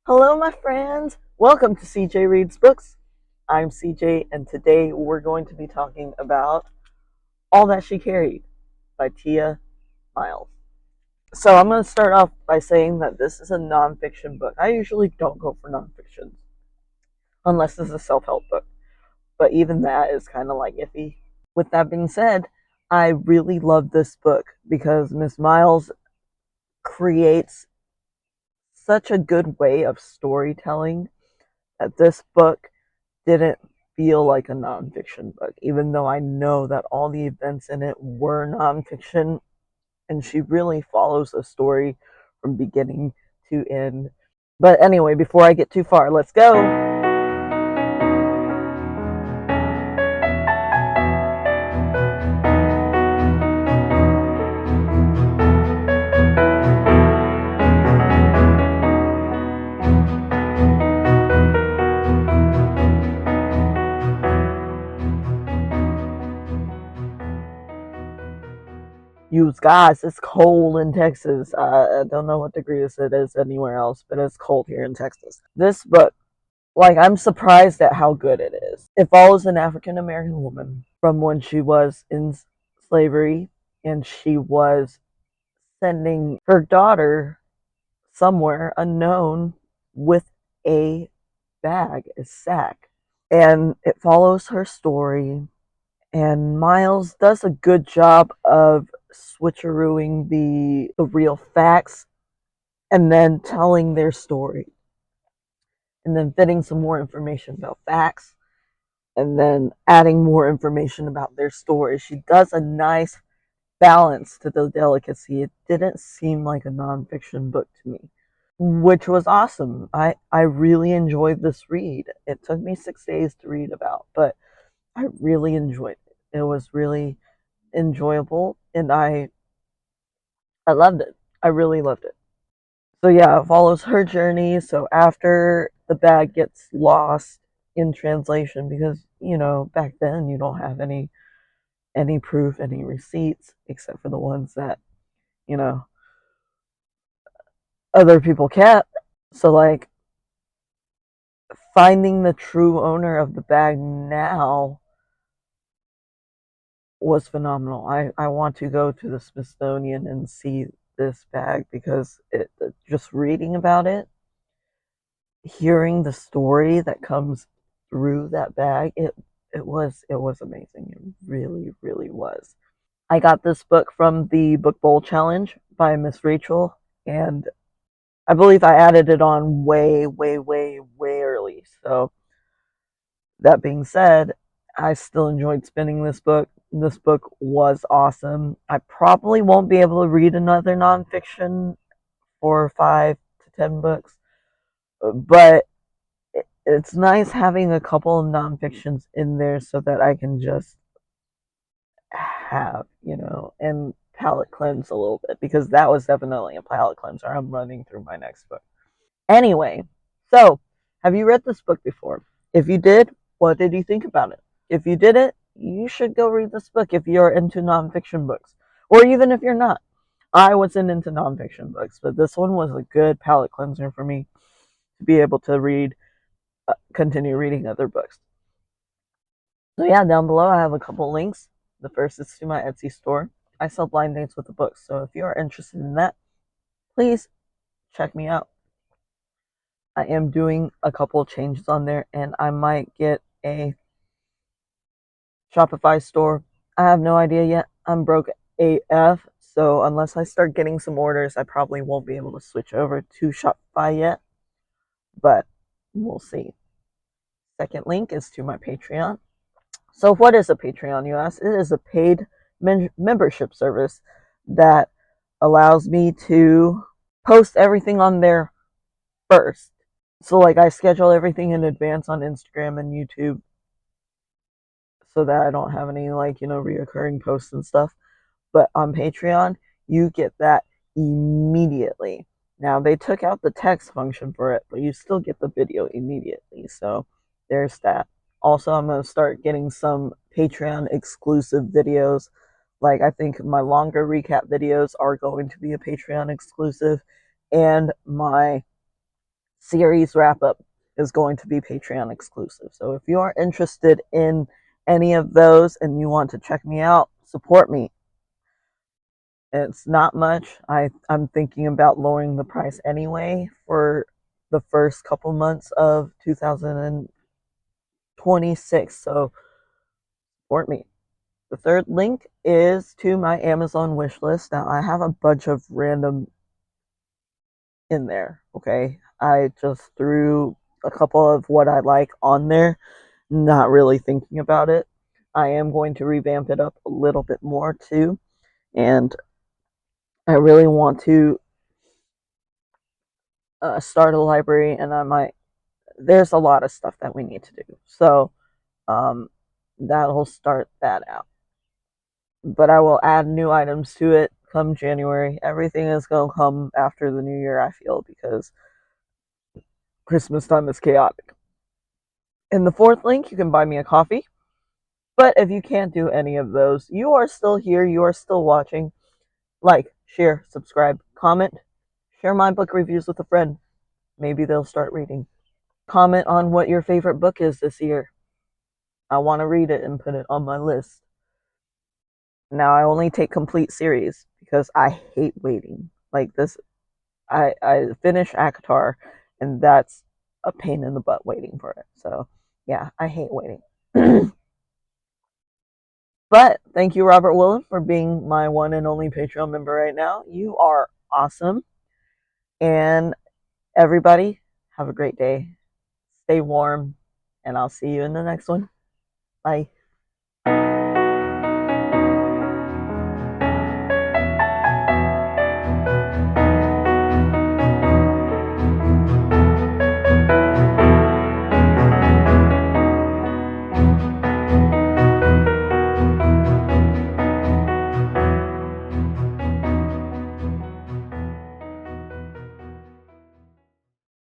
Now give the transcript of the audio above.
Hello, my friends. Welcome to CJ Reads Books. I'm CJ, and today we're going to be talking about All That She Carried by Tiya Miles. So, I'm going to start off by saying that this is a nonfiction book. I usually don't go for nonfiction unless it's a self help book, but even that is kind of like iffy. With that being said, I really love this book because Miss Miles creates such a good way of storytelling that this book didn't feel like a nonfiction book, even though I know that all the events in it were nonfiction, and she really follows a story from beginning to end. But anyway, before I get too far, let's go. You guys, it's cold in Texas. I don't know what degrees it is anywhere else, but it's cold here in Texas. This book, like, I'm surprised at how good it is. It follows an African American woman from when she was in slavery, and she was sending her daughter somewhere unknown with a bag, a sack. And it follows her story. And Miles does a good job of switcherooing the real facts and then telling their story. And then fitting some more information about facts and then adding more information about their story. She does a nice balance to the delicacy. It didn't seem like a nonfiction book to me, which was awesome. I really enjoyed this read. It took me 6 days to read about, but I really enjoyed it. It was really enjoyable, and I loved it. I really loved it. So yeah, it follows her journey. So after the bag gets lost in translation, because back then you don't have any proof, any receipts, except for the ones that you know other people kept. So like finding the true owner of the bag now was phenomenal. I want to go to the Smithsonian and see this bag because just reading about it, hearing the story that comes through that bag, it was amazing. It really was. I got this book from the Book Bowl Challenge by Miss Rachel, and I believe I added it on way early. So that being said, I still enjoyed spinning this book. This book was awesome. I probably won't be able to read another nonfiction for 5 to 10 books, but it's nice having a couple of nonfictions in there so that I can just have, and palate cleanse a little bit because that was definitely a palate cleanser. I'm running through my next book. Anyway, so have you read this book before? If you did, what did you think about it? If you didn't, you should go read this book if you're into nonfiction books, or even if you're not. I wasn't into nonfiction books, but this one was a good palate cleanser for me to be able to continue reading other books. So yeah, down below I have a couple links. The first is to my Etsy store. I sell blind dates with the books, so if you are interested in that, please check me out. I am doing a couple changes on there, and I might get a Shopify store. I have no idea yet. I'm broke AF, so unless I start getting some orders, I probably won't be able to switch over to Shopify yet, but we'll see. Second link is to my Patreon. So, what is a Patreon, you ask? It is a paid membership service that allows me to post everything on there first. So, like, I schedule everything in advance on Instagram and YouTube so that I don't have any, reoccurring posts and stuff. But on Patreon, you get that immediately. Now, they took out the text function for it, but you still get the video immediately. So, there's that. Also, I'm going to start getting some Patreon exclusive videos. Like, I think my longer recap videos are going to be a Patreon exclusive, and my series wrap up is going to be Patreon exclusive. So if you are interested in any of those and you want to check me out, support me. It's not much. I'm thinking about lowering the price anyway for the first couple months of 2026. So support me. The third link is to my Amazon wish list. Now I have a bunch of random in there. Okay. I just threw a couple of what I like on there, not really thinking about it. I am going to revamp it up a little bit more too. And I really want to start a library, and there's a lot of stuff that we need to do. So um, that'll start that out. But I will add new items to it come January. Everything is going to come after the new year, I feel, because Christmas time is chaotic. In the fourth link, you can buy me a coffee. But if you can't do any of those, you are still here, you are still watching. Like, share, subscribe, comment, share my book reviews with a friend. Maybe they'll start reading. Comment on what your favorite book is this year. I want to read it and put it on my list. Now, I only take complete series because I hate waiting. Like this, I finish ACOTAR, and that's a pain in the butt waiting for it. So, yeah, I hate waiting. But thank you, Robert Willem, for being my one and only Patreon member right now. You are awesome. And everybody, have a great day. Stay warm, and I'll see you in the next one. Bye.